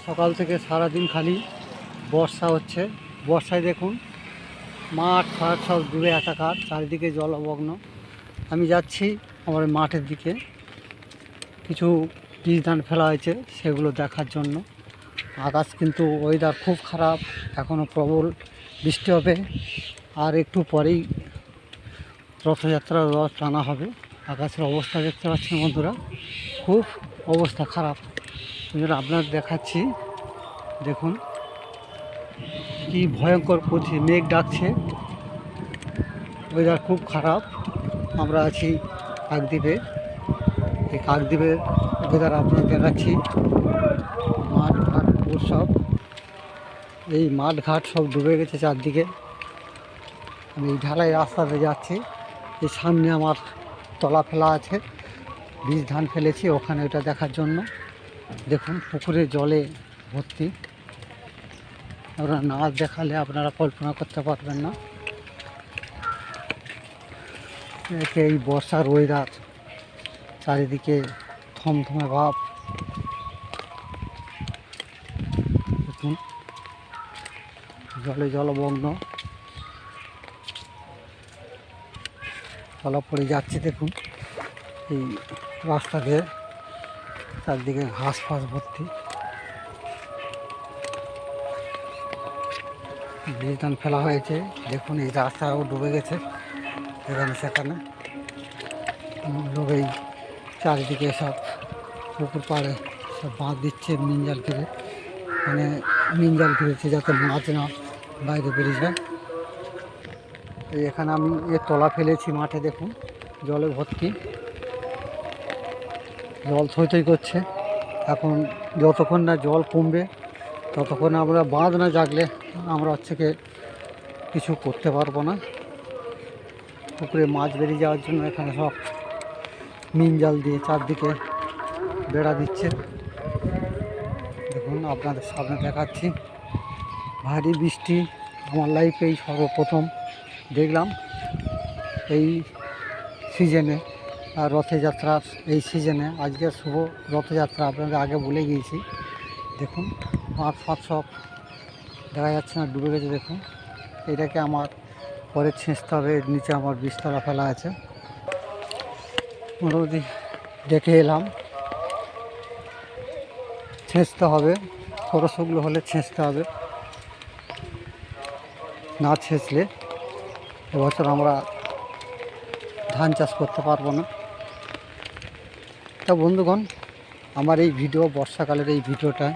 সকাল থেকে সারাদিন খালি বর্ষা হচ্ছে। বর্ষায় দেখুন মাঠ ফাট সব ডুবে একাকার, চারিদিকে জলমগ্ন। আমি যাচ্ছি আমার মাঠের দিকে, কিছু বীজ ধান ফেলা হয়েছে সেগুলো দেখার জন্য। আকাশ কিন্তু ওয়েদার খুব খারাপ, এখনও প্রবল বৃষ্টি হবে। আর একটু পরেই রথযাত্রার রথ টানা হবে। আকাশের অবস্থা দেখতে পাচ্ছেন বন্ধুরা, খুব অবস্থা খারাপ। আপনার দেখাচ্ছি, দেখুন কি ভয়ঙ্কর পথে মেঘ ডাকছে, ওয়েদার খুব খারাপ। আমরা আছি কাকদ্বীপে, এই কাকদ্বীপের ওয়েদার আপনার দেখাচ্ছি। মাঠ ঘাট সব, এই মাঠ ঘাট সব ডুবে গেছে চারদিকে। আমি এই ঢালাই রাস্তাতে যাচ্ছি, এই সামনে আমার তলা ফেলা আছে, বীজ ধান ফেলেছি ওখানে, ওটা দেখার জন্য। দেখুন পুকুরে জলে ভর্তি, আপনারা না দেখালে আপনারা কল্পনা করতে পারবেন না। এই বর্ষার ওয়েদার, চারিদিকে থমথমে ভাব। দেখুন জলে জলমগ্ন, তলা পড়ে যাচ্ছে। দেখুন এই রাস্তা দিয়ে চারদিকে ঘাস ফাঁস ভর্তি, বীজ ধান ফেলা হয়েছে। দেখুন এই রাস্তাও ডুবে গেছে, এখানে সেখানে লোক এই চারিদিকে সব পুকুর পাড়ে সব বাঁধ দিচ্ছে মিনজাল ঘিরে, মানে মিনজাল ঘিরেছে যাতে মাছ না বাইরে বেরিয়ে যায়। এই এখানে আমি তলা ফেলেছি মাঠে, দেখুন জলে ভর্তি, জল থই থই করছে। এখন যতক্ষণ না জল কমবে ততক্ষণ আমরা বাঁধ না জাগলে আমরা কিছু করতে পারবো না। পুকুরে মাছ বেরিয়ে যাওয়ার জন্য এখানে সব মিন জাল দিয়ে চারদিকে বেড়া দিচ্ছে। দেখুন আপনাদের সামনে দেখাচ্ছি, ভারী বৃষ্টি আমার লাইফেই সর্বপ্রথম দেখলাম এই সিজনে, আর রথযাত্রার এই সিজনে। আজকে শুভ রথযাত্রা, আপনাদের আগে বলে গিয়েছি। দেখুন মাঠ ফাট সব দেখা যাচ্ছে না, ডুবে গেছে। দেখুন এটাকে আমার পরে ছেঁচতে হবে, নিচে আমার বীজতলা ফেলা আছে। মোটামুটি দেখে এলাম, ছেঁচতে হবে, খরচগুলো হলে ছেঁচতে হবে, না ছেঁচলে এবছর আমরা ধান চাষ করতে পারবো না। তা বন্ধুগণ, আমার এই ভিডিও, বর্ষাকালের এই ভিডিওটা